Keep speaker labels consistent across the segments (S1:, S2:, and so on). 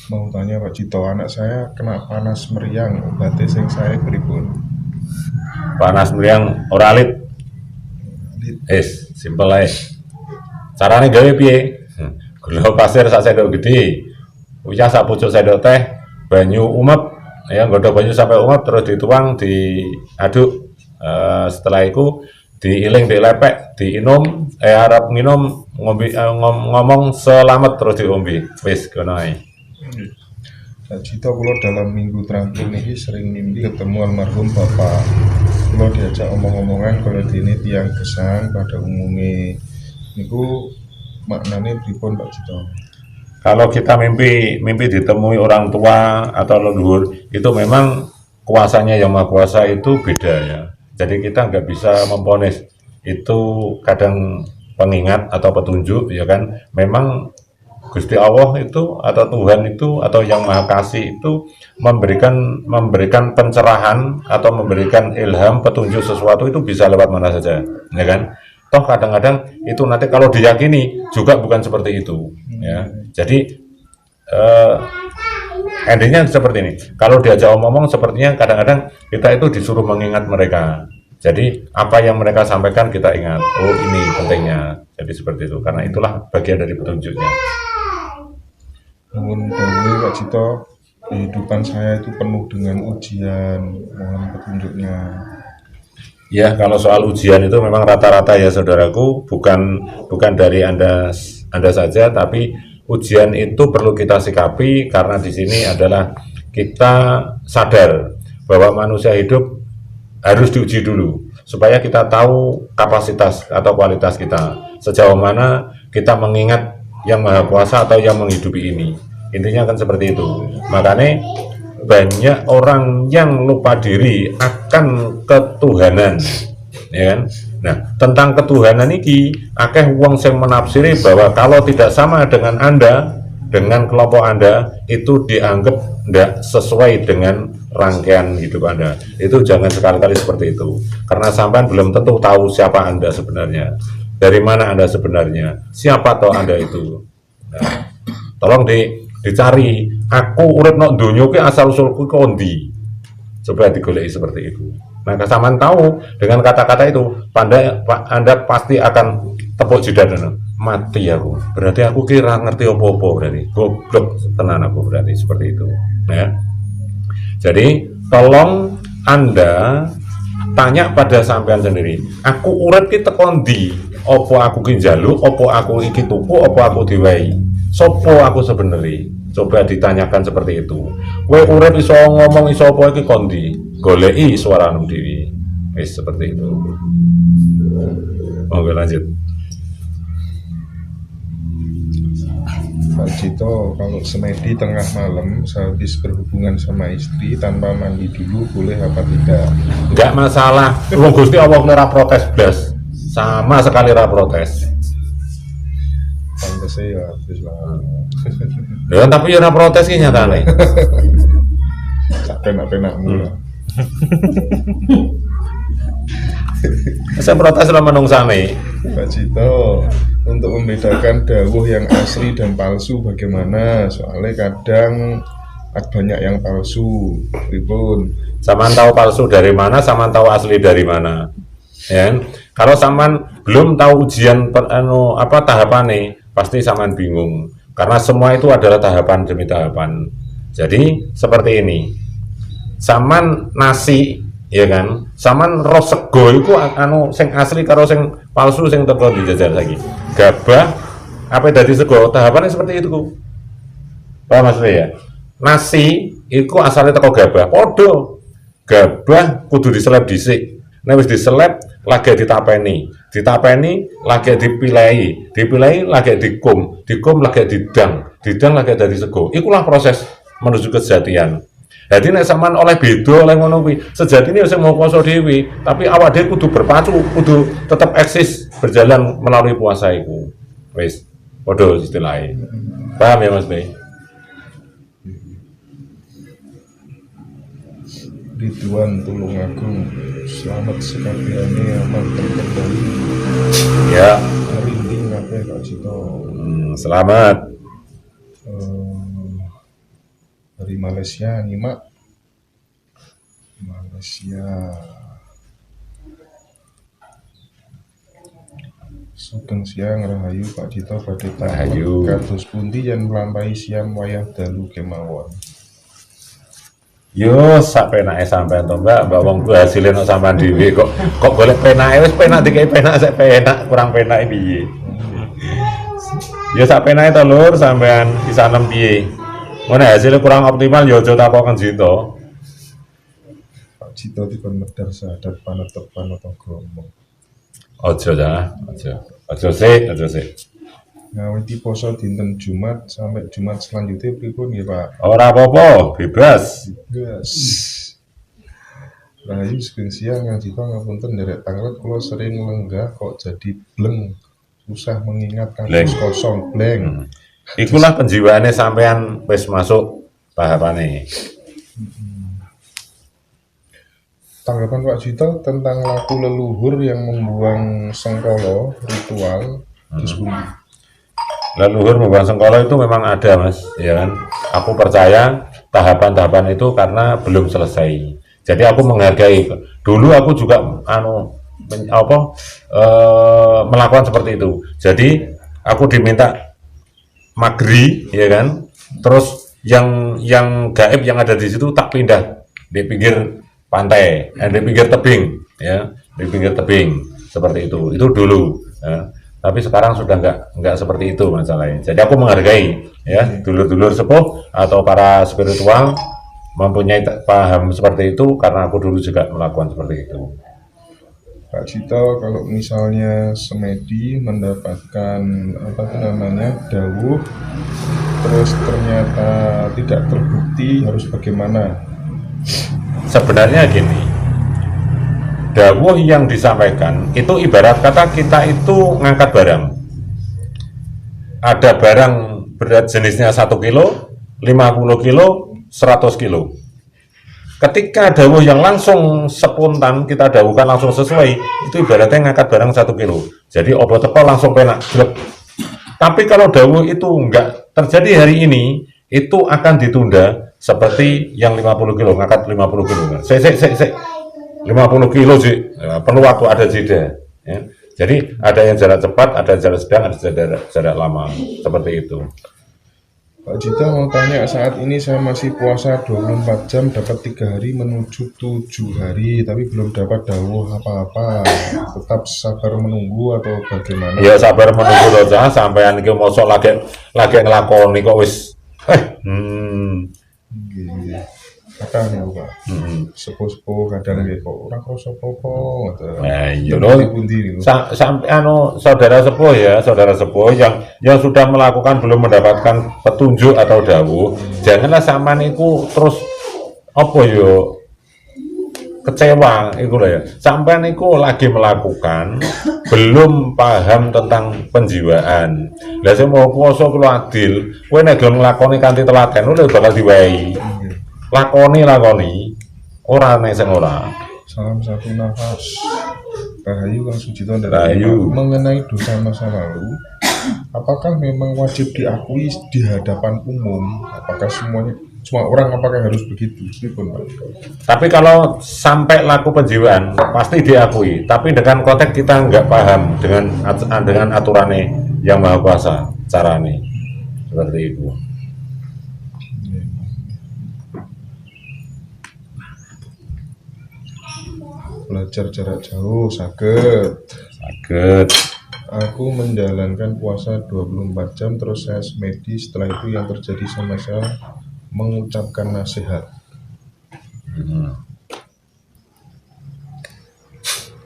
S1: Mau tanya Pak Cito, anak saya kena panas meriang, obatnya sing saya pripun?
S2: Panas meriang ora alit. Simpel ae. Carane gawe piye? Gula pasir sak sendok gede. Uyah sak pucuk sendok teh, banyu umep, ya nggodho banyu sampai umep terus dituang, diaduk. Setelah itu diiling dilepek, diinum, arep minum ngomong selamat terus diombe. Wis ngono ae.
S1: Pak Cito, kula dalam minggu terakhir ini sering mimpi ketemu almarhum Bapak. Kula diajak omong-omongan kalau dene tiang gesang pada umumnya. Niku maknanya pripun Pak Cito?
S2: Kalau kita mimpi ditemui orang tua atau leluhur, itu memang kuasanya yang maha kuasa itu beda ya. Jadi kita nggak bisa memponis itu kadang pengingat atau petunjuk ya kan. Memang Gusti Allah itu atau Tuhan itu atau yang maha kasih itu memberikan pencerahan atau memberikan ilham petunjuk sesuatu itu bisa lewat mana saja ya kan. Toh kadang-kadang itu nanti kalau diyakini juga bukan seperti itu ya. Jadi endingnya seperti ini. Kalau diajak omong-omong sepertinya kadang-kadang kita itu disuruh mengingat mereka. Jadi apa yang mereka sampaikan kita ingat. Oh ini pentingnya. Jadi seperti itu. Karena itulah bagian dari petunjuknya.
S1: Namun dahulu Pak Cito, kehidupan saya itu penuh dengan ujian, mohon petunjuknya.
S2: Ya, kalau soal ujian itu memang rata-rata ya saudaraku, bukan dari Anda saja, tapi ujian itu perlu kita sikapi karena di sini adalah kita sadar bahwa manusia hidup harus diuji dulu supaya kita tahu kapasitas atau kualitas kita, sejauh mana kita mengingat yang maha kuasa atau yang menghidupi ini. Intinya kan seperti itu. Makanya banyak orang yang lupa diri akan ketuhanan, ya kan? Nah, tentang ketuhanan ini akeh wong sing menafsiri bahwa kalau tidak sama dengan Anda, dengan kelompok Anda, itu dianggap tidak sesuai dengan rangkaian hidup Anda. Itu jangan sekali-kali seperti itu. Karena sampean belum tentu tahu siapa Anda sebenarnya. Dari mana Anda sebenarnya? Siapa toh Anda itu? Nah, tolong dicari. Aku urip nok donya ki asal usulku kondi. Coba digoleki seperti itu. Nah, sampean tahu dengan kata-kata itu, Anda pasti akan tepuk jidat mati aku. Berarti aku kira ngerti apa-apa berarti. Goblok tenan aku berarti seperti itu. Ya. Jadi, tolong Anda tanya pada sampean sendiri. Aku urip ki teko ndi? Apa aku ki njaluk, apa aku iki tuku, apa aku diwehi? Sopo aku sebenarnya? Coba ditanyakan seperti itu. Kowe urip iso ngomong iso apa iki kondi? Goleki suaramu dhewe. Wis seperti itu. Oke, lanjut.
S1: Pak Cito, kalau semedi tengah malam sehabis berhubungan sama istri tanpa mandi dulu boleh apa tidak?
S2: Enggak masalah. Wong Gusti Allah ora protes blas. Sama sekali ora protes.
S1: Pantasnya ya habis lah.
S2: Ya tapi ora protes ki nyatane.
S1: Tak penak-penakmu lah.
S2: Saya protes lah menungsane.
S1: Pak Cito, untuk membedakan dawuh yang asli dan palsu bagaimana? Soalnya kadang banyak yang palsu. Pripun?
S2: Saman tahu palsu dari mana, saman tahu asli dari mana. Ya. Kalau saman belum tahu ujian tahapannya, pasti saman bingung. Karena semua itu adalah tahapan demi tahapan. Jadi seperti ini. Saman nasi, ya kan? Saman roh sego itu sing asli karo sing palsu sing teko dijajal lagi. Gabah apa dari sego tahapannya seperti itu. Paham maksudnya ya? Nasi itu asalnya teko gabah. Podo gabah kudu diseleb dhisik. Nek wis diseleb lagi ditapeni lagi dipilehi lagi dikum lagi didang lagi dari sego. Ikulah proses menuju kesejatian. Jadi nek sampean oleh beda oleh ngono kuwi, sejatine sing mau puasa dhewe, tapi awak dhewe kudu berpacu, kudu tetap eksis berjalan melalui puasa iku. Wis, padha istilahnya. Paham ya Mas Bey?
S1: Ridwan Tulungagung, selamat sekaliannya amat terkendali.
S2: Ya.
S1: Merinding kabeh Pak Cito.
S2: Selamat.
S1: dari Malaysia nyimak. Malaysia. Sugeng siang Rahayu Pak Cito badhe
S2: Rahayu.
S1: kados pundi yen nglampahi siam wayah dalu kemawon.
S2: Yo sak penake sampean to Mbak wong ku hasilé nek sampean dhewe kok golek penake wis penak dikai penak sak penak kurang penake piye. Ya sak penake to Lur sampean bisa nem piye. Mun hasilnya kurang optimal ya aja takoken Cito.
S1: Pak Cito dikon medhar sahadat panetep panetagama.
S2: Aja dah, aja sik.
S1: Ngawiti poso dinten Jumat sampai Jumat selanjutnya pripun nggih Pak?
S2: Ora apa-apa, bebas.
S1: Gas. Rahayu sugeng siang Kang Cito ngapunten nderek tanglet kula sering lenggah kok jadi bleng. Susah mengingat kasus kosong blank.
S2: Ikulah penjiwaannya sampean wis masuk tahapane.
S1: Tanggapan Pak Cito tentang laku leluhur yang membuang sengkolo ritual disebut.
S2: Leluhur membuang sengkolo itu memang ada Mas, ya kan? Aku percaya tahapan-tahapan itu karena belum selesai. Jadi aku menghargai. Dulu aku juga melakukan seperti itu. Jadi aku diminta magri, ya kan? Terus yang gaib yang ada di situ tak pindah di pinggir pantai, di pinggir tebing, ya, di pinggir tebing seperti itu dulu. Ya. Tapi sekarang sudah nggak seperti itu masalahnya. Jadi aku menghargai, ya, dulur-dulur sepuh atau para spiritual mempunyai paham seperti itu karena aku dulu juga melakukan seperti itu.
S1: Pak Cito, kalau misalnya semedi mendapatkan dawuh, terus ternyata tidak terbukti, harus bagaimana?
S2: Sebenarnya gini, dawuh yang disampaikan itu ibarat kata kita itu ngangkat barang. Ada barang berat jenisnya 1 kilo, 50 kilo, 100 kilo. Ketika dawuh yang langsung spontan kita dawuhkan langsung sesuai, itu ibaratnya ngangkat barang 1 kilo. Jadi obat teko langsung penak. Tapi kalau dawuh itu enggak terjadi hari ini, itu akan ditunda seperti yang 50 kilo, ngangkat 50 kilo. 50 kilo sih, ya, perlu waktu ada jeda. Ya. Jadi ada yang jarak cepat, ada jarak sedang, ada jarak lama, seperti itu.
S1: Pak Cito mau tanya, saat ini saya masih puasa 24 jam, dapat 3 hari menuju 7 hari, tapi belum dapat dawuh apa-apa. Tetap sabar menunggu atau bagaimana?
S2: Ya sabar menunggu saja, sampean iki mosok lagi ngelakoni kok wis.
S1: Kakak nih Pak, sepuh-sepuh kadang kok orang krasa apa-apa.
S2: Nah, iya loh. Sampai saudara sepuh yang sudah melakukan belum mendapatkan petunjuk atau dawuh, janganlah sampean iku terus apa yo kecewa iku lho ya. Sampean iku lagi melakukan belum paham tentang penjiwaan. Lah sing mau puasa kuwi adil, kowe nek gelem nglakoni kanthi telaten lho bakal diwehi. Lakoni ora nek sing ora.
S1: Salam satu nafas. Rahayu Kang Sucito dari mengenai dosa masa lalu, apakah memang wajib diakui di hadapan umum? Apakah semua orang apakah harus begitu?
S2: Tapi kalau sampai laku penjiwaan pasti diakui. Tapi dengan konteks kita nggak paham dengan aturannya yang Maha Kuasa carane seperti itu.
S1: Belajar jarak jauh sakit. Aku menjalankan puasa 24 jam terus saya semedi, setelah itu yang terjadi sama saya mengucapkan nasihat.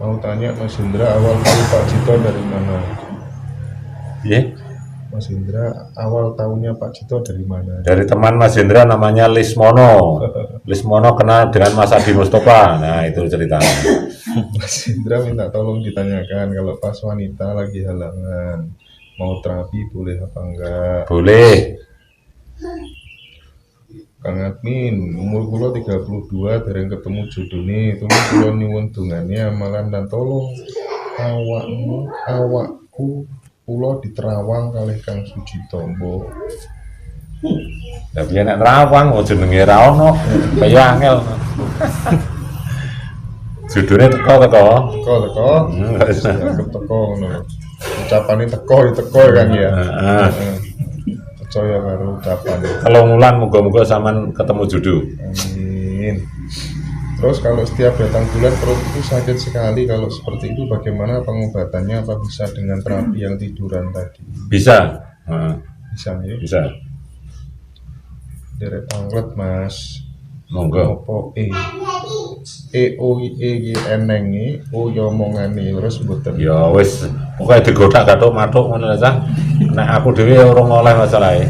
S1: Mau tanya Mas Indra, awal tahu Pak Cito dari mana? Mas Indra, awal tahunya Pak Cito dari mana?
S2: Dari teman Mas Indra namanya Lismono. Lismono kenal dengan Mas Adi Mustafa. Nah, itu ceritanya.
S1: Mas Indra minta tolong ditanyakan kalau pas wanita lagi halangan mau terapi boleh apa enggak?
S2: Boleh.
S1: Kang Admin, umur kula 32 dereng ketemu jodone, tolong kula nyuwun dongane amalan dan tolong awakku kula diterawang kalih Kang Sucito, mbok.
S2: Lah piye nek nerawang oh jenenge ra ono. Kaya angel. Judulnya teko.
S1: Teko. Dianggap teko ngono lho. Ucapane teko ya teko ya kan ya.
S2: Heeh.
S1: Percaya karo ucapane.
S2: Kalau ngulan moga-moga sampean ketemu jodoh.
S1: Amin. Terus kalau setiap datang bulan perut itu sakit sekali, kalau seperti itu bagaimana pengobatannya? Apa bisa dengan terapi yang tiduran tadi?
S2: Bisa. Heeh.
S1: Bisa ya?
S2: Bisa.
S1: Deret anglet mas.
S2: Monggo.
S1: Opo o y eneng o yo omongane terus mboten.
S2: Ya wis, pokoke digodak gathuk mathuk ngono lah Cah. Nek aku dhewe ora oleh masalahe.